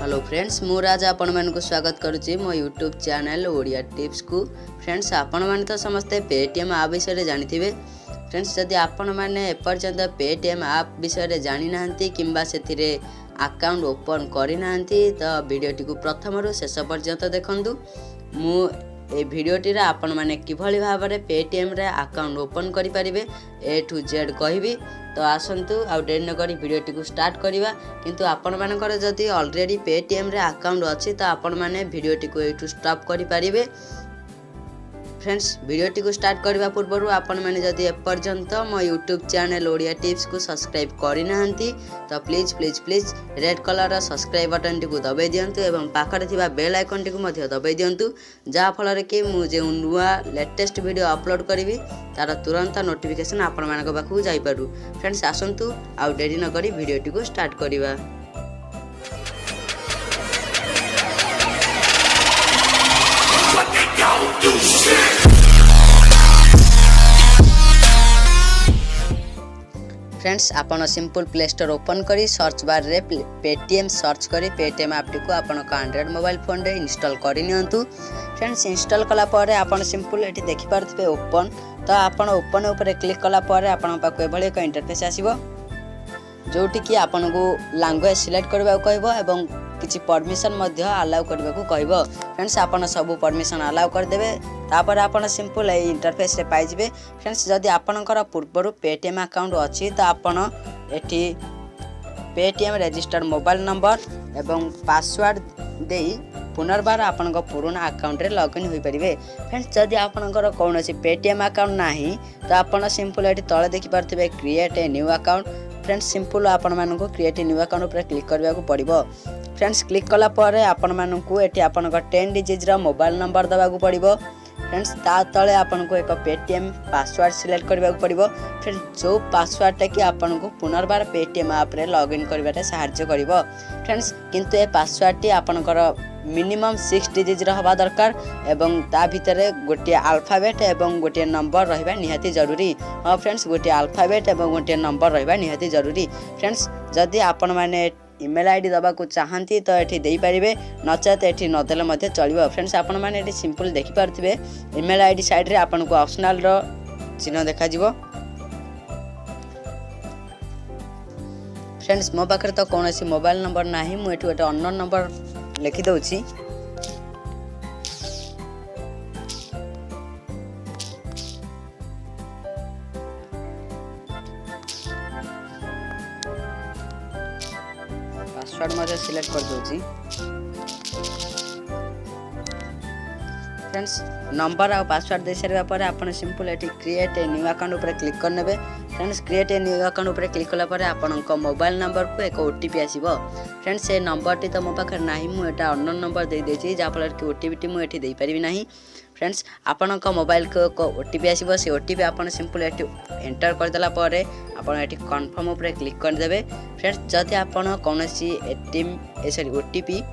Hello friends मु राज आपण मान को स्वागत करुच्ची मो यूट्यूब चैनल ओडिया टिप्स को। फ्रेंड्स आपण मैंने तो समस्ते पेटीएम आप विषय जानी। फ्रेंड्स जदि आपण मैंने एपर्यंत पेटीएम आप विषय जानी ना किंबा से अकाउंट ओपन करना तो वीडियोटी को प्रथम शेष पर्यंत देखु। मु ए भिडियोटी आपण मैंने किभली भाव में पेटीएम रे अकाउंट ओपन करि परिबे ए टू जेड कहबी। तो आसंतु आउ डेरी न करी भिडियोटी को स्टार्ट करवा। किंतु आपण मानकर जदि ऑलरेडी पेटीएम रे अकाउंट अच्छी तो आपण मैंने भिडियोटी को एठू स्टॉप करि परिबे। फ्रेंड्स भिडियोटी को स्टार्ट करने पूर्व आपण मैंने जदि एपर्यंत मो यूट्यूब चैनल ओडिया टिप्स को सब्सक्राइब करना तो please please please red colour subscribe button T को दबाई दिंतु एवं पाखरे थिबा बेल आइकन टी को दबाई दिंतु जहाँ फल कि मुझे नुआ लेटेस्ट वीडियो अपलोड करी तार तुरंत नोटिफिकेशन आपण मानक पाखु जाई पारु। फ्रेंड्स आसंतु आउ डेरी न करी वीडियोटी को स्टार्ट करवा। फ्रेंड्स आपन सिंपल प्ले स्टोर ओपन करी सर्च बार रे पेटीएम सर्च करी पेटीएम ऐप टी को आपन को एंड्रॉइड मोबाइल फोन रे इंस्टॉल करि नियंतु। फ्रेंड्स इंस्टॉल कला पारे आपन सिंपल एठी देखि पारथिबे ओपन। तो आपन ओपन ऊपर क्लिक कला पारे आपन पाको एभली एक इंटरफेस आसीबो जोटी कि आपन को लैंग्वेज सिलेक्ट करबा कहबो एवं किछि परमिशन मध्य अलाउ करबा को कहबो। फ्रेंड्स आपन सब परमिशन अलाउ कर देबे तापर आपन सिंपल ए इंटरफेस रे पाइ जिवे। फ्रेंड्स जदि आपनकर पूर्वरु पेटीएम अकाउंट अछि तो आपन एठी पेटीएम रजिस्टर्ड मोबाइल नंबर एवं पासवर्ड देई पुनर्बार आपन पुराना अकाउंट रे लॉगिन होई परिबे। फ्रेंड्स जदि आपनकर कोनोसी पेटीएम अकाउंट नाही तो आपन सिंपल एठी तळे देखि पारथिबे create a new account. Friends simple आपण मानक क्रिएट ए न्यू अकाउंट ऊपर क्लिक करबा को पड़िबो। फ्रेंड्स क्लिक कला पारे आपण मानक एठी आपन 10 डिजिट रा मोबाइल नंबर दबा को पड़िबो। फ्रेंड्स ता तळे आपन को एक पेटीएम पासवर्ड सिलेक्ट करबा को पड़िबो। फ्रेंड्स जो पासवर्ड टा कि आपन को पुनर्बार पेटीएम ऐप रे लॉगिन करबाटे सहायता करिवो। फ्रेंड्स किंतु ए पासवर्ड टी आपनकर मिनिमम 6 डिजिट हवा दरकार एवं ता भितरे गोटे अल्फाबेट एवं गोटे नंबर रहबा निहाती जरूरी। हां फ्रेंड्स गोटे अल्फाबेट एवं गोटे नंबर रहबा निहाती जरूरी। फ्रेंड्स जदि आपण माने ईमेल आईडी दबा को चाहंती तो एठी देई परिबे नचेत एठी नदेले मध्ये चलिबो। फ्रेंड्स आपण माने एठी सिंपल देखि पारथिबे ईमेल आईडी साइड रे आपण को ऑप्शनल रो चिन्ह देखा जिवो। फ्रेंड्स मो पाखरे तो कोनोसी मोबाइल नंबर नाही मु एठी एटा अननोन नंबर लिखि दउछि। पासवर्ड मध्ये सिलेक्ट कर दउछि। फ्रेंड्स नंबर आ पासवर्ड दे सारिबा पर आपण सिंपल एठी क्रिएट ए न्यू अकाउंट ऊपर क्लिक करनेबे। Friends create a new account ऊपर क्लिक कला पर आपनक मोबाइल नंबर को एक ओटीपी आसीबो। फ्रेंड्स ए नंबर टी तो मो पाखर नाही मु एटा अननोन नंबर दे देछि जा फल कि ओटीपी टी मु एठी देई परिबि नाही। फ्रेंड्स आपनक मोबाइल को ओटीपी आसीबो से ओटीपी आपन सिंपल एठी एंटर कर देला पारे आपन एठी कंफर्म ऊपर क्लिक कर देबे। फ्रेंड्स जदि आपन कोनोसी ओटीपी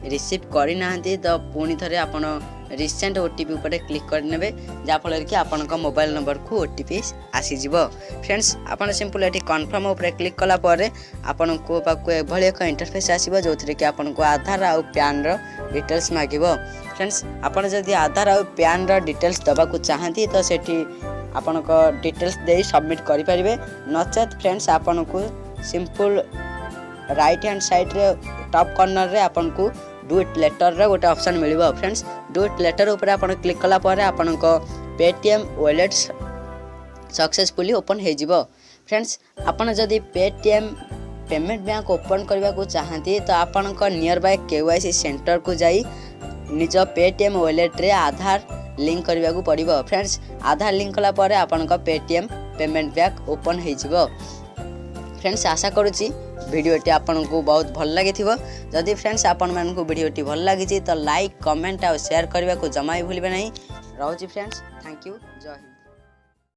रिसीव करि नाहंती तो पुनी थरे आपन रिसेंट ओटीपी ऊपर क्लिक करनेबे जा फल कि आपनक मोबाइल नंबर को ओटीपी आसी जिवो। फ्रेंड्स आपन सिंपल एठी कंफर्म ऊपर क्लिक कला पारे आपन को पाको एभली एक इंटरफेस आसीबो जोथरे कि आपन को आधार आ पैन रो डिटेल्स मागिबो। फ्रेंड्स आपन जदि आधार आ पैन रो डिटेल्स दबा को चाहंती तो सेठी आपन को डिटेल्स देई सबमिट करि परिबे नचेत फ्रेंड्स आपन को सिंपल राइट हैंड साइड रे टॉप कॉर्नर रे आपन को डू इट लेटर रे गोटे ऑप्शन मिलिबो। फ्रेंड्स डू इट लेटर ऊपर आपन क्लिक कला पारे आपन को पेटीएम वॉलेट सक्सेसफुली ओपन हे जिवो। फ्रेंड्स आपन जदि पेटीएम पेमेंट बैंक ओपन करबा को चाहंती तो आपन को नियर बाय केवाईसी सेंटर को जाई निज पेटीएम वॉलेट रे आधार लिंक करबा को पड़िबो। फ्रेंड्स आधार लिंक कला पारे आपन को पेटीएम पेमेंट बैंक ओपन हे जिवो। फ्रेंड्स आशा करूची वीडियोटी आपन को बहुत भल लगी थिबो। जदि फ्रेंड्स आपन मान को वीडियोटी भल लगी तो लाइक कमेंट और शेयर करबा को जमा ही भूलिबे नहीं। रहउची फ्रेंड्स थैंक यू जय हिंद।